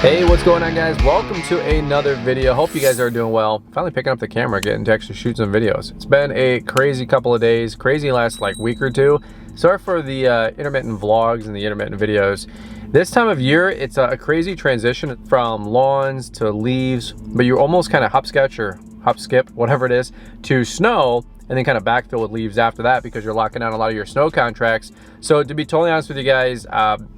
Hey, what's going on, guys? Welcome to another video. Hope you guys are doing well. Finally picking up the camera, getting to actually shoot some videos. It's been a crazy couple of days, crazy last like week or two. Sorry for the intermittent vlogs and the intermittent videos. This time of year, it's a crazy transition from lawns to leaves, but you almost kind of hopscotch or hop skip, whatever it is, to snow, and then kind of backfill with leaves after that because you're locking down a lot of your snow contracts. So to be totally honest with you guys,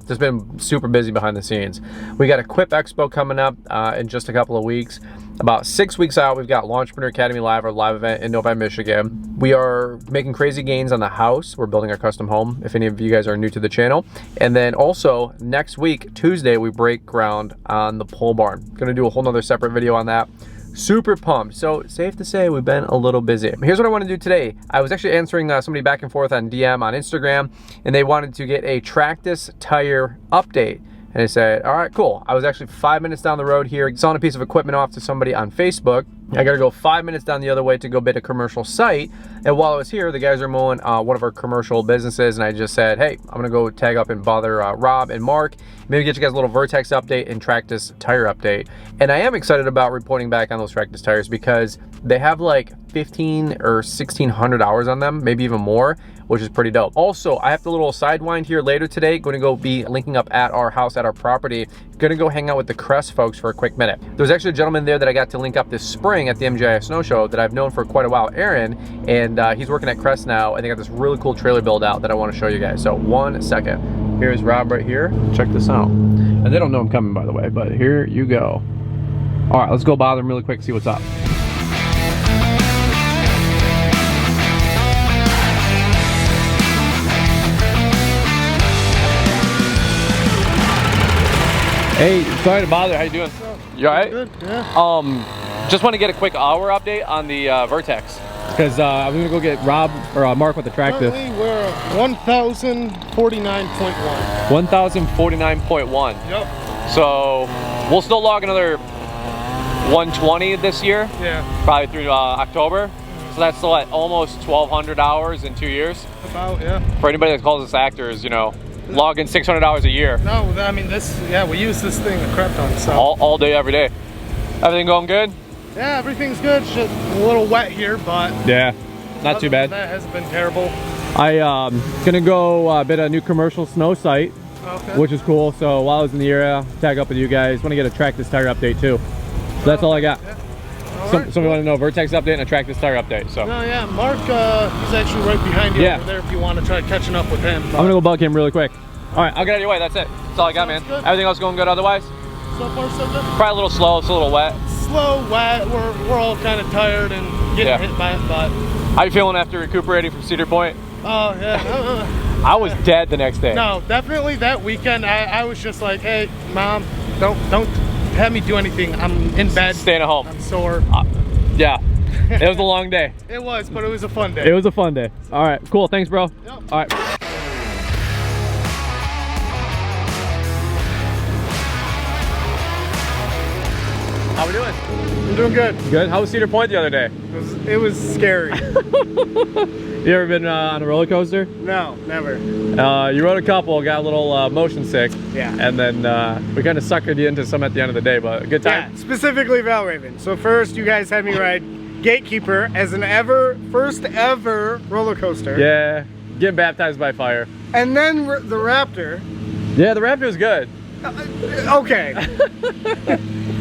just been super busy behind the scenes. We got a Quip Expo coming up in just a couple of weeks. About 6 weeks out, we've got Launchpreneur Academy Live, our live event in Novi, Michigan. We are making crazy gains on the house. We're building our custom home, if any of you guys are new to the channel. And then also, next week, Tuesday, we break ground on the pole barn. Gonna do a whole nother separate video on that. Super pumped. So safe to say we've been a little busy. Here's what I want to do today. I was actually answering somebody back and forth on DM on Instagram, and they wanted to get a Tractus tire update. And I said, all right, cool. I was actually 5 minutes down the road here, selling a piece of equipment off to somebody on Facebook. I gotta go 5 minutes down the other way to go bid a commercial site. And while I was here, the guys are mowing one of our commercial businesses, and I just said, hey, I'm gonna go tag up and bother Rob and Mark, maybe get you guys a little Vertex update and Tractus tire update. And I am excited about reporting back on those Tractus tires because they have like 15 or 1600 hours on them, maybe even more, which is pretty dope. Also, I have a little sidewind here later today. Going to go be linking up at our house, at our property. Gonna go hang out with the Kress folks for a quick minute. There was actually a gentleman there that I got to link up this spring at the MGI Snow Show that I've known for quite a while, Aaron, and he's working at Kress now, and they got this really cool trailer build out that I want to show you guys. So 1 second. Here's Rob right here. Check this out. And they don't know I'm coming, by the way, but here you go. All right, let's go bother him really quick, see what's up. Hey, sorry to bother. How you doing? You all right? Good, yeah. Just want to get a quick hour update on the Vertex. Because I'm going to go get Rob or Mark with the Tractus. Currently we're 1049.1. 1049.1. Yep. So we'll still log another 120 this year. Yeah. Probably through October. So that's still at almost 1,200 hours in 2 years. About, yeah. For anybody that calls us actors, you know, logging 600 hours a year. No, I mean this, yeah, we use this thing a crap ton, so. All day, every day. Everything going good? Yeah, everything's good. Just a little wet here, but. Yeah, not too bad. That hasn't been terrible. I gonna go bid a new commercial snow site, Okay. which is cool. So while I was in the area, tag up with you guys. Want to get a Tractus tire update too. So that's all I got. Yeah. Somebody want to know Vertex update and a Tractus tire update. So No, yeah, Mark, he's actually right behind you over there if you want to try catching up with him. I'm gonna go bug him really quick. All right, I'll get out of your way. That's it. That's all I got, man. Good. Everything else going good otherwise? So far, so good. Probably a little slow. It's a little wet. Slow, wet. We're all kind of tired and getting hit by it, but. How you feeling after recuperating from Cedar Point? Oh, yeah. I was dead the next day. No, definitely that weekend. I was just like, hey, Mom, don't have me do anything. I'm in bed. Staying at home. I'm sore. Yeah. It was a long day. It was, but it was a fun day. It was a fun day. All right, cool. Thanks, bro. Yep. All right. How we doing? I'm doing good. Good. How was Cedar Point the other day? It was scary. You ever been on a roller coaster? No, never. You rode a couple, got a little motion sick. Yeah. And then we kind of suckered you into some at the end of the day, but a good time. Yeah, specifically Valraven. So first, you guys had me ride Gatekeeper as an first ever roller coaster. Yeah. Getting baptized by fire. And then the Raptor. Yeah, the Raptor was good. Okay.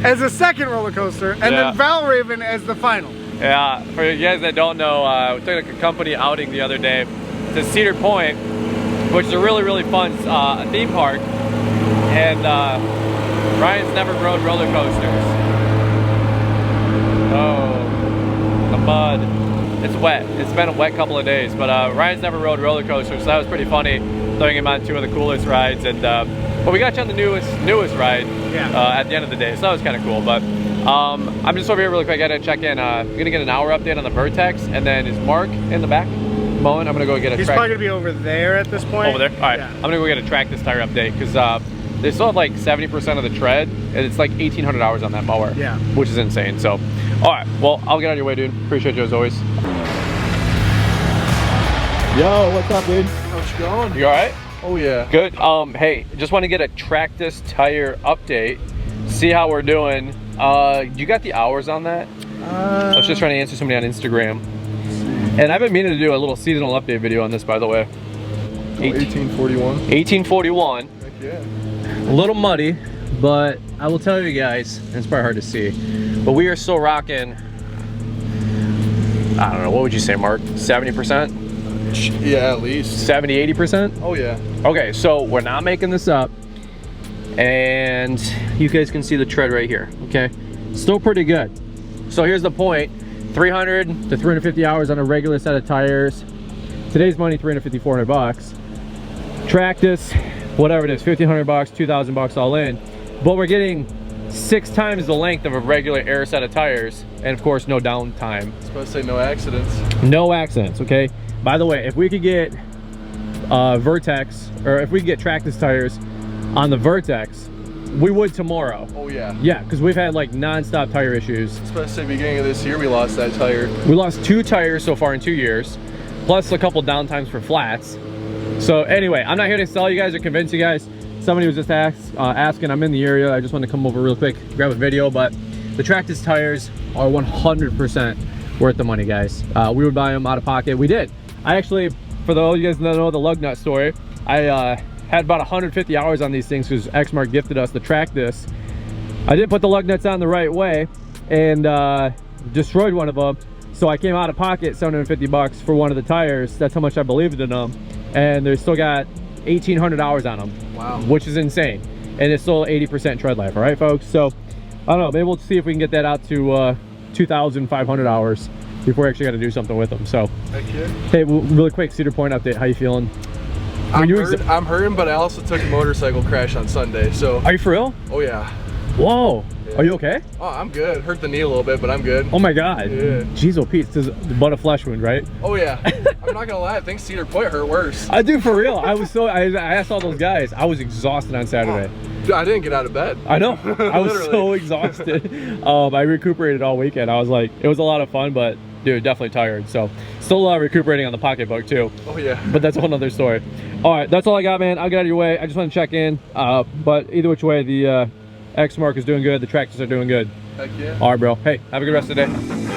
As a second roller coaster, and then Valraven as the final. Yeah, for you guys that don't know, we took a company outing the other day to Cedar Point, which is a really, really fun theme park. And Ryan's never rode roller coasters. Oh, the mud. It's wet. It's been a wet couple of days, but Ryan's never rode roller coasters, so that was pretty funny, throwing him on two of the coolest rides. And but we got you on the newest ride at the end of the day, so that was kind of cool. But I'm just over here really quick. I gotta check in. I'm gonna get an hour update on the Vertex, and then is Mark in the back mowing? I'm gonna go get a. He's probably gonna be over there at this point. Over there. All right. Yeah. I'm gonna go get a Tractus tire update because they still have like 70% of the tread, and it's like 1,800 hours on that mower. Yeah. Which is insane. So, all right. Well, I'll get out of your way, dude. Appreciate you as always. Yo, what's up, dude? How's it going? You all right? Oh yeah. Good. Hey, just want to get a Tractus tire update. see how we're doing. You got the hours on that? I was just trying to answer somebody on Instagram. And I've been meaning to do a little seasonal update video on this, by the way. 1841. 1841. Heck yeah. A little muddy, but I will tell you guys, and it's probably hard to see, but we are still rocking, I don't know, what would you say, Mark? 70%? Yeah, at least. 70, 80%? Oh yeah. Okay, so we're not making this up. And you guys can see the tread right here, okay? Still pretty good. So here's the point. 300 to 350 hours on a regular set of tires. Today's money, 350, 400 bucks. Tractus, whatever it is, 1,500 bucks, 2,000 bucks all in. But we're getting 6 times the length of a regular air set of tires. And of course, no downtime. I was supposed to say no accidents. No accidents, okay? By the way, if we could get Vertex, or if we could get Tractus tires on the Vertex, we would tomorrow. Oh yeah. Yeah, because we've had like non-stop tire issues. I was supposed to say beginning of this year we lost that tire. We lost 2 tires so far in 2 years, plus a couple downtimes for flats. So anyway, I'm not here to sell you guys or convince you guys. Somebody was just asking, I'm in the area. I just want to come over real quick, grab a video, but the Tractus tires are 100% worth the money, guys. We would buy them out of pocket. We did. I actually, for those of you guys that know the lug nut story, I had about 150 hours on these things because Xmark gifted us the Tractus. I didn't put the lug nuts on the right way and destroyed one of them. So I came out of pocket 750 bucks for one of the tires. That's how much I believed in them. And they still got 1,800 hours on them. Wow. Which is insane. And it's still 80% tread life, all right, folks? So, I don't know, maybe we'll see if we can get that out to 2,500 hours before we actually got to do something with them. So, heck yeah. Hey, really quick Cedar Point update. How you feeling? I'm hurting, but I also took a motorcycle crash on Sunday, so. Are you for real? Oh yeah. Whoa. Yeah. Are you okay? Oh, I'm good. Hurt the knee a little bit, but I'm good. Oh my God. Yeah. Jeez, oh Pete, this is but a flesh wound, right? Oh yeah. I'm not gonna lie, I think Cedar Point hurt worse. I do, for real. I asked all those guys. I was exhausted on Saturday. Dude, I didn't get out of bed. I know. I was so exhausted. I recuperated all weekend. I was like, it was a lot of fun, but dude, definitely tired. So still recuperating on the pocketbook too. Oh yeah. But that's a whole nother story. All right, that's all I got, man. I'll get out of your way. I just want to check in. But either which way, the Xmark is doing good. The Tractus are doing good. Heck yeah. All right, bro. Hey, have a good rest of the day.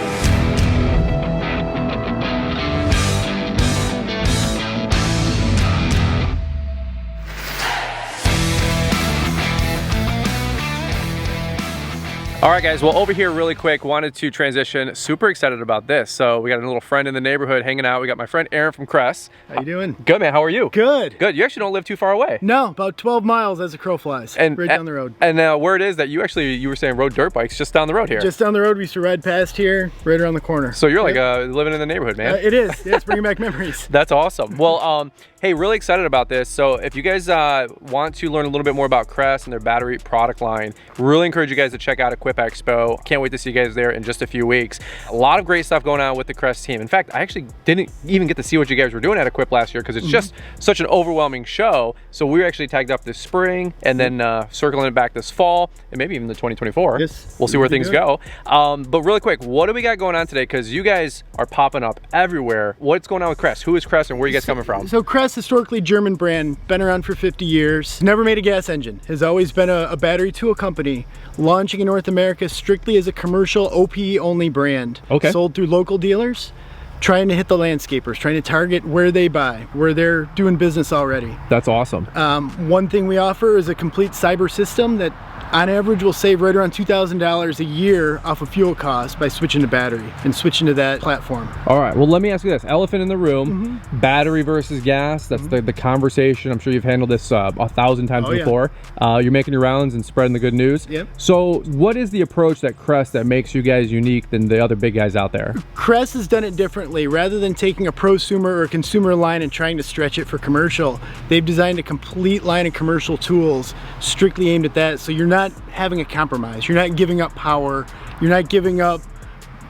All right, guys, well, over here really quick, wanted to transition. Super excited about this. So we got a little friend in the neighborhood hanging out. We got my friend Aaron from Kress. How you doing? Good, man. How are you? Good. Good. You actually don't live too far away. No, about 12 miles as a crow flies, right down the road. And where it is that you were saying rode dirt bikes just down the road here. Just down the road. We used to ride past here, right around the corner. So you're like living in the neighborhood, man. It is. Yeah, it's bringing back memories. That's awesome. Well, hey, really excited about this. So if you guys want to learn a little bit more about Kress and their battery product line, really encourage you guys to check out Equip Expo. Can't wait to see you guys there in just a few weeks. A lot of great stuff going on with the Kress team. In fact, I actually didn't even get to see what you guys were doing at Equip last year because it's just such an overwhelming show. So we were actually tagged up this spring and then circling it back this fall and maybe even the 2024. Yes, we'll see where things go. But really quick, what do we got going on today? Because you guys are popping up everywhere. What's going on with Kress? Who is Kress and where are you guys coming from? So Kress, historically German brand, been around for 50 years. Never made a gas engine. Has always been a battery tool company. Launching in North America strictly as a commercial OPE only brand. Okay. Sold through local dealers, trying to hit the landscapers, trying to target where they buy, where they're doing business already. That's awesome. One thing we offer is a complete cyber system that on average will save right around $2,000 a year off of fuel costs by switching to battery and switching to that platform. All right, well, let me ask you this. Elephant in the room, battery versus gas. That's the conversation. I'm sure you've handled this 1,000 times before. Yeah. You're making your rounds and spreading the good news. Yep. So what is the approach that Kress that makes you guys unique than the other big guys out there? Kress has done it differently. Rather than taking a prosumer or a consumer line and trying to stretch it for commercial, they've designed a complete line of commercial tools strictly aimed at that. So you're not having a compromise. You're not giving up power. You're not giving up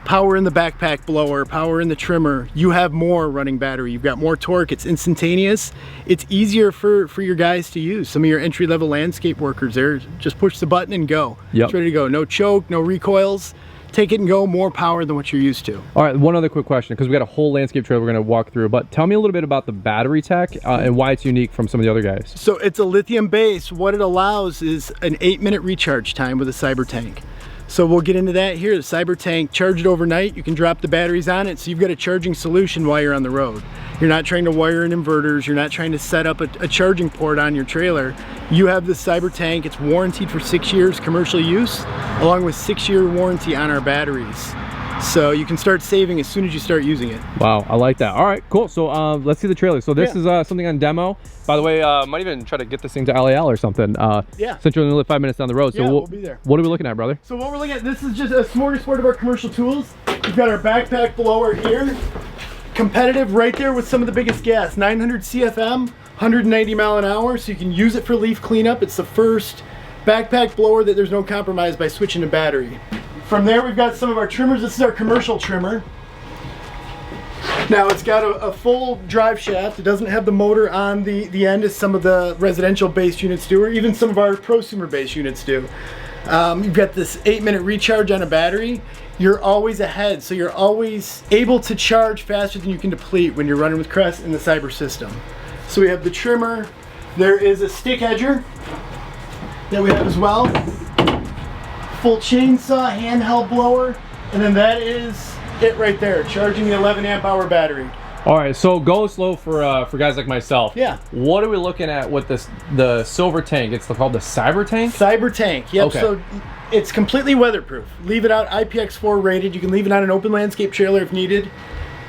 power in the backpack blower, power in the trimmer. You have more running battery. You've got more torque. It's instantaneous. It's easier for your guys to use. Some of your entry-level landscape workers there, just push the button and go. Yep. It's ready to go. No choke, no recoils. take it and go, more power than what you're used to. All right, one other quick question, because we got a whole landscape trailer we're going to walk through, but tell me a little bit about the battery tech and why it's unique from some of the other guys. So it's a lithium base. What it allows is an 8-minute recharge time with a Cyber Tank. So we'll get into that here. The Cyber Tank, charge it overnight. You can drop the batteries on it, so you've got a charging solution while you're on the road. You're not trying to wire in inverters. You're not trying to set up a charging port on your trailer. You have the Cyber Tank. It's warranted for 6 years commercial use, along with 6-year warranty on our batteries. So you can start saving as soon as you start using it. Wow, I like that. All right, cool. So let's see the trailer. So this is something on demo. By the way, might even try to get this thing to LAL or something. Yeah. Since you're only 5 minutes down the road. So yeah, we'll be there. What are we looking at, brother? So what we're looking at, this is just a smorgasbord of our commercial tools. We've got our backpack blower here. Competitive right there with some of the biggest gas. 900 CFM, 190 mile an hour, so you can use it for leaf cleanup. It's the first backpack blower that there's no compromise by switching to battery. From there, we've got some of our trimmers. This is our commercial trimmer. Now, it's got a full drive shaft. It doesn't have the motor on the end as some of the residential based units do, or even some of our prosumer based units do. You've got this 8-minute recharge on a battery. You're always ahead, so you're always able to charge faster than you can deplete when you're running with Kress in the Cyber system. So we have the trimmer. There is a stick edger that we have as well. Full chainsaw, handheld blower, and then that is it right there, charging the 11 amp hour battery. All right, so go slow for guys like myself. Yeah. What are we looking at with the silver tank? It's called the Cyber Tank? Cyber Tank, yep. Okay. So it's completely weatherproof. Leave it out IPX4 rated. You can leave it on an open landscape trailer if needed.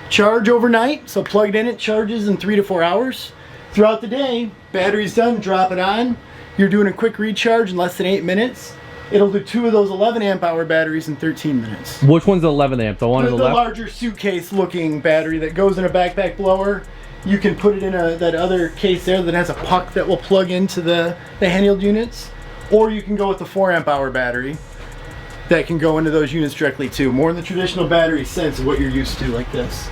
Charge overnight, so plug it in, it charges in 3 to 4 hours. Throughout the day, battery's done, drop it on. You're doing a quick recharge in less than 8 minutes. It'll do 2 of those 11 amp hour batteries in 13 minutes. Which one's the 11 amp? The one on the left? The larger suitcase looking battery that goes in a backpack blower. You can put it in that other case there that has a puck that will plug into the handheld units. Or you can go with the 4 amp hour battery that can go into those units directly too. More in the traditional battery sense of what you're used to, like this.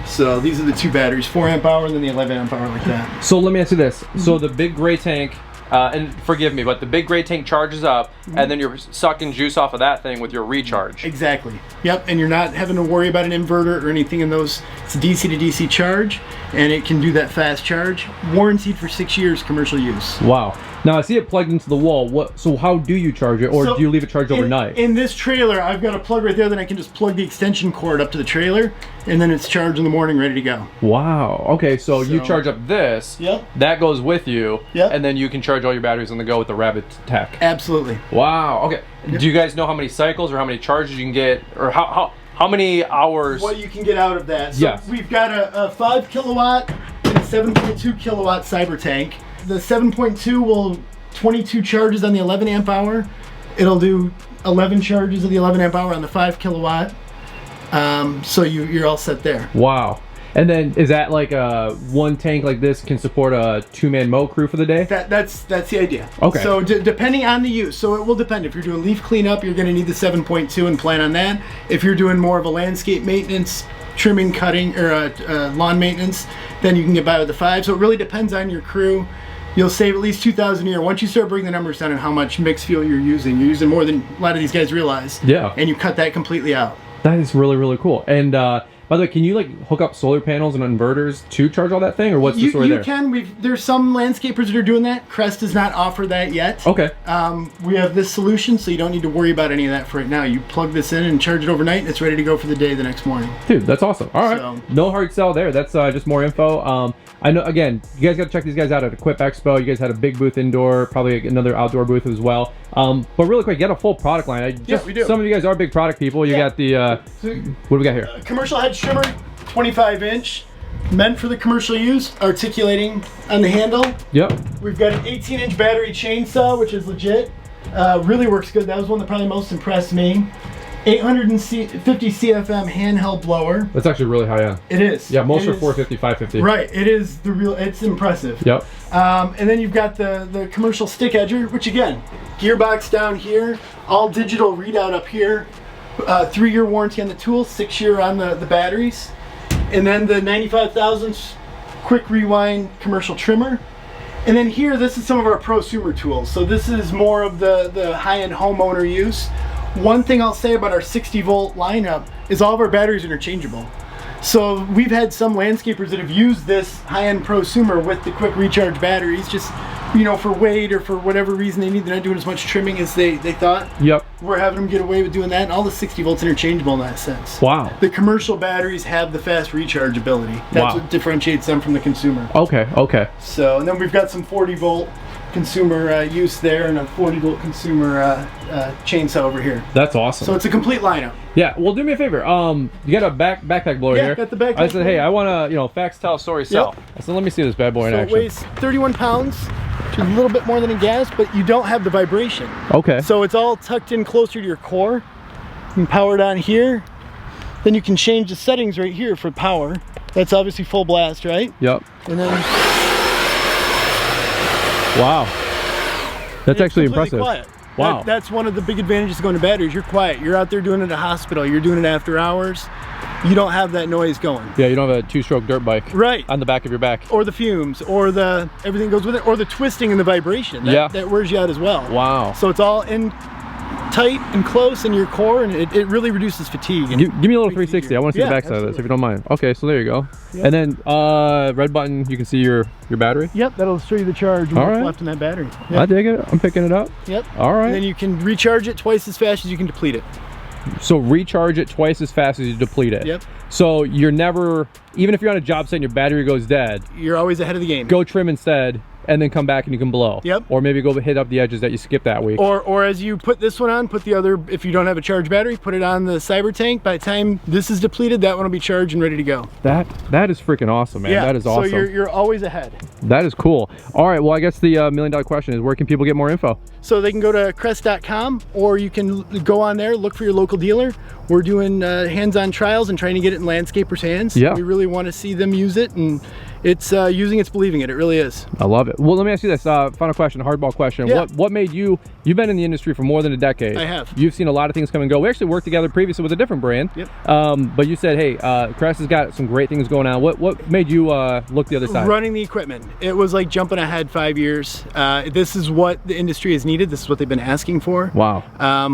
So these are the 2 batteries, 4 amp hour and then the 11 amp hour like that. So let me ask you this. So the big gray tank, and forgive me, but the big gray tank charges up, and then you're sucking juice off of that thing with your recharge. Exactly. Yep, and you're not having to worry about an inverter or anything in those. It's a DC to DC charge, and it can do that fast charge. Warranted for 6 years commercial use. Wow. Now I see it plugged into the wall. So how do you charge it, or do you leave it charged overnight? In this trailer, I've got a plug right there that I can just plug the extension cord up to the trailer, and then it's charged in the morning, ready to go. Wow. Okay, so you charge up this. Yep. That goes with you. Yep. And then you can charge all your batteries on the go with the Rabbit Tech. Absolutely. Wow. Okay. Yep. Do you guys know how many cycles or how many charges you can get, or how many hours? What you can get out of that. So yes. We've got a 5 kilowatt and a 7.2 kilowatt Cyber Tank. The 7.2 will 22 charges on the 11 amp hour. It'll do 11 charges of the 11 amp hour on the 5 kilowatt. So you're all set there. Wow. And then is that like one tank like this can support a 2-man mow crew for the day? That's the idea. Okay. So depending on the use, so it will depend. If you're doing leaf cleanup, you're going to need the 7.2 and plan on that. If you're doing more of a landscape maintenance, trimming, cutting, or lawn maintenance, then you can get by with the 5. So it really depends on your crew. You'll save at least $2,000 a year. Once you start bringing the numbers down on how much mixed fuel you're using more than a lot of these guys realize. Yeah. And you cut that completely out. That is really, really cool. And by the way, can you like hook up solar panels and inverters to charge all that thing, or what's the story there? You can. There's some landscapers that are doing that. Kress does not offer that yet. Okay. We have this solution, so you don't need to worry about any of that for right now. You plug this in and charge it overnight, and it's ready to go for the day the next morning. Dude, that's awesome. All right. So, no hard sell there. That's just more info. I know, again, you guys got to check these guys out at Equip Expo. You guys had a big booth indoor, probably another outdoor booth as well. But really quick, get a full product line. Yeah, we do. Some of you guys are big product people. You got the, what do we got here? Commercial head trimmer, 25-inch, meant for the commercial use, articulating on the handle. Yep. We've got an 18-inch battery chainsaw, which is legit. Really works good. That was one that probably most impressed me. 850 CFM handheld blower. That's actually really high end. It is. Yeah, most are 450, 550. Right, it is it's impressive. Yep. And then you've got the commercial stick edger, which again, gearbox down here, all digital readout up here, 3-year warranty on the tools, 6-year on the batteries, and then the 95 thousandths quick rewind commercial trimmer. And then here, this is some of our prosumer tools. So this is more of the high-end homeowner use. One thing I'll say about our 60 volt lineup is all of our batteries are interchangeable. So we've had some landscapers that have used this high-end prosumer with the quick recharge batteries, just, you know, for weight or for whatever reason they need. They're not doing as much trimming as they thought. Yep. We're having them get away with doing that, and all the 60 volts interchangeable in that sense. Wow. The commercial batteries have the fast recharge ability. That's what differentiates them from the consumer. Okay, okay. So, and then we've got some 40 volt consumer use there and a 40 volt consumer chainsaw over here. That's awesome. So it's a complete lineup. Yeah, well, do me a favor. You got a backpack blower here. Yeah, got the backpack I said, blower. hey, I want to, you know, facts tell, stories sell. Yep. I said, let me see this bad boy in So action. it weighs 31 pounds, which is a little bit more than a gas, but you don't have the vibration. Okay. So it's all tucked in closer to your core. You can power it on here. Then you can change the settings right here for power. That's obviously full blast, right? Yep. And then Wow. That's actually impressive. Quiet. Wow. That's one of the big advantages of going to batteries. You're quiet. You're out there doing it at a hospital. You're doing it after hours. You don't have that noise going. Yeah, you don't have a two-stroke dirt bike. Right. On the back of your back. Or the fumes, or the everything goes with it, or the twisting and the vibration. That wears you out as well. Wow. So it's all in tight and close in your core, and it really reduces fatigue. And Give me a little 360. I want to see the back side of this, absolutely. if you don't mind. Okay, so there you go. Yep. And then red button, you can see your battery. Yep, that'll show you the charge and All what's right. left in that battery. I Yep. dig it. I'm picking it up. Yep. All right. And then you can recharge it twice as fast as you can deplete it. So recharge it twice as fast as you deplete it. Yep. So you're never, even if you're on a job site and your battery goes dead, You're always ahead of the game. go trim instead, and then come back and you can blow. Yep. Or maybe go hit up the edges that you skipped that week. Or as you put this one on, put the other, if you don't have a charged battery, put it on the Cyber Tank. By the time this is depleted, that one will be charged and ready to go. That is freaking awesome, man. Yeah, That is awesome. So you're always ahead. That is cool. All right, well, I guess the million-dollar question is, where can people get more info? So they can go to Kress.com, or you can go on there, look for your local dealer. We're doing hands-on trials and trying to get it in landscapers' hands. Yeah. We really want to see them use it, and it's using it's believing it. It really is. I love it. Well, let me ask you this final question, hardball question. Yeah. What made you've been in the industry for more than a decade. I have. You've seen a lot of things come and go. We actually worked together previously with a different brand. Yep. But you said, hey, Kress has got some great things going on. What made you look the other side? Running the equipment. It was like jumping ahead 5 years. This is what the industry has needed. This is what they've been asking for. Wow.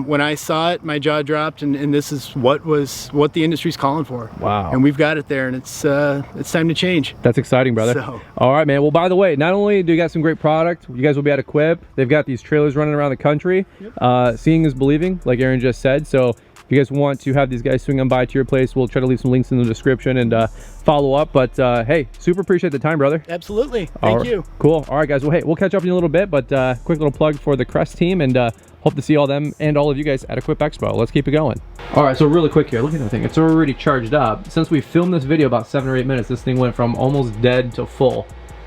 When I saw it, my jaw dropped, and this is what the industry's calling for. Wow. And we've got it there, and it's time to change. That's exciting, brother. So. All right, man. Well, by the way, not only do you got some great product, you guys will be at Equip. They've got these trailers running around the country. Yep. Seeing is believing, like Aaron just said. So if you guys want to have these guys swing on by to your place, we'll try to leave some links in the description and follow up. But hey, super appreciate the time, brother. Absolutely. Thank you. Cool. All right, guys. Well, hey, we'll catch up in a little bit, but quick little plug for the Kress team, and hope to see all them and all of you guys at Equip Expo. Let's keep it going. All right, so really quick here. Look at that thing. It's already charged up. Since we filmed this video about 7 or 8 minutes, this thing went from almost dead to full.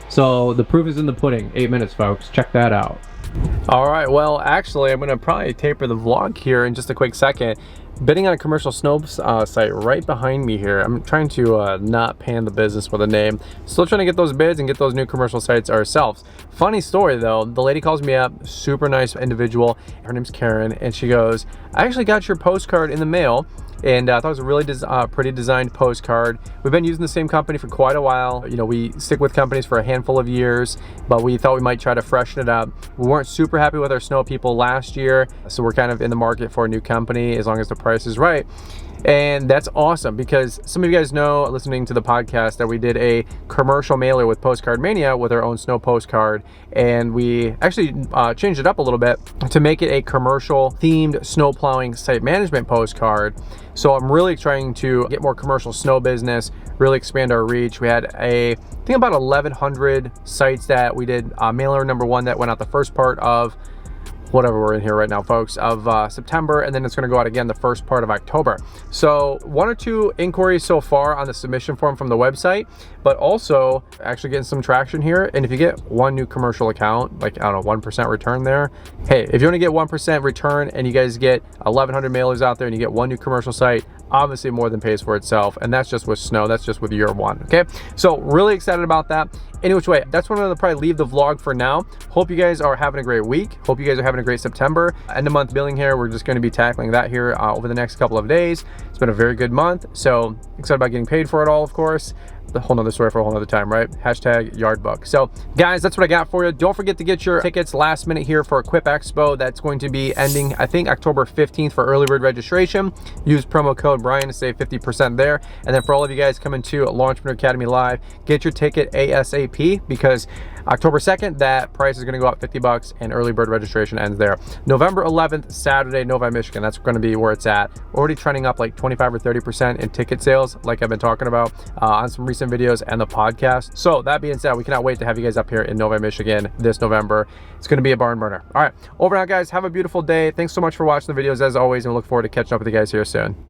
So the proof is in the pudding. 8 minutes, folks. Check that out. All right, well, actually, I'm gonna probably taper the vlog here in just a quick second. Bidding on a commercial snow site right behind me here. I'm trying to not pan the business with a name. Still trying to get those bids and get those new commercial sites ourselves. Funny story though, the lady calls me up, super nice individual. Her name's Karen, and she goes, I actually got your postcard in the mail, and I thought it was a really pretty designed postcard. We've been using the same company for quite a while. You know, we stick with companies for a handful of years, but we thought we might try to freshen it up. We weren't super happy with our snow people last year, so we're kind of in the market for a new company as long as the price is right. And that's awesome, because some of you guys know, listening to the podcast, that we did a commercial mailer with Postcard Mania with our own snow postcard, and we actually changed it up a little bit to make it a commercial themed snow plowing site management postcard. So I'm really trying to get more commercial snow business, really expand our reach. We had I think about 1,100 sites that we did mailer number 1 that went out the first part of whatever we're in here right now, folks, of September, and then it's going to go out again the first part of October. So 1 or 2 inquiries so far on the submission form from the website, but also actually getting some traction here. And if you get 1 new commercial account, like, I don't know, 1% return there, hey, if you only get 1% return and you guys get 1,100 mailers out there and you get 1 new commercial site, obviously more than pays for itself. And that's just with snow, that's just with year 1, okay? So really excited about that. Any which way, that's when I'm gonna probably leave the vlog for now. Hope you guys are having a great week. Hope you guys are having a great September. End of month billing here. We're just gonna be tackling that here over the next couple of days. It's been a very good month, so excited about getting paid for it all, of course. a whole nother story for a whole nother time, right? Hashtag yardbook. So guys, that's what I got for you. Don't forget to get your tickets last minute here for Equip Expo. That's going to be ending, I think, October 15th for early bird registration. Use promo code Brian to save 50% there. And then for all of you guys coming to Launchpreneur Academy Live, get your ticket ASAP, because October 2nd, that price is going to go up 50 bucks and early bird registration ends there. November 11th, Saturday, Novi, Michigan. That's going to be where it's at. Already trending up like 25 or 30% in ticket sales, like I've been talking about on some recent videos and the podcast. So that being said, we cannot wait to have you guys up here in Novi, Michigan this November. It's going to be a barn burner. All right, over now, guys. Have a beautiful day. Thanks so much for watching the videos as always, and we look forward to catching up with you guys here soon.